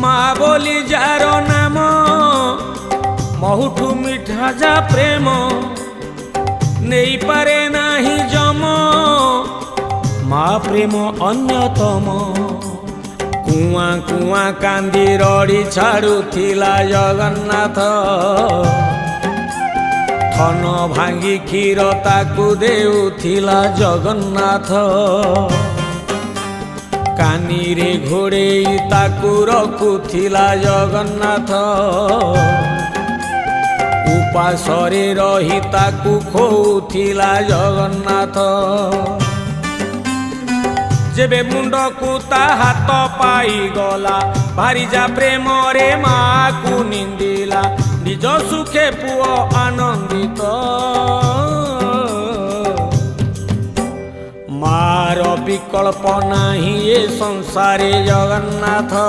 ମା ବୋଲି ଯାର ନାମ ବହୁଠୁ ମିଠା ଯା ପ୍ରେମ ନେଇପାରେ ନାହିଁ ଜମ ମା ପ୍ରେମ ଅନ୍ୟତମ। କୁଆଁ କୁଆଁ କାନ୍ଦି ରଡ଼ି ଛାଡ଼ୁଥିଲା ଜଗନ୍ନାଥ ଥନ ଭାଙ୍ଗି କ୍ଷୀର ତାକୁ ଦେଉଥିଲା ଜଗନ୍ନାଥ। କାନିରେ ଘୋଡ଼େଇ ତାକୁ ରଖୁଥିଲା ଜଗନ୍ନାଥ ଉପାସରେ ରହି ତାକୁ ଖୋଉଥିଲା ଜଗନ୍ନାଥ। ଯେବେ ମୁଣ୍ଡକୁ ତା ହାତ ପାଇଗଲା ଭାରିଯା ପ୍ରେମରେ ମାକୁ ନିନ୍ଦିଲା ନିଜ ସୁଖେ ପୁଅ ଆନନ୍ଦିତ। ମାର ବିକଳ୍ପ ନାହିଁ ଏ ସଂସାରେ ଜଗନ୍ନାଥ।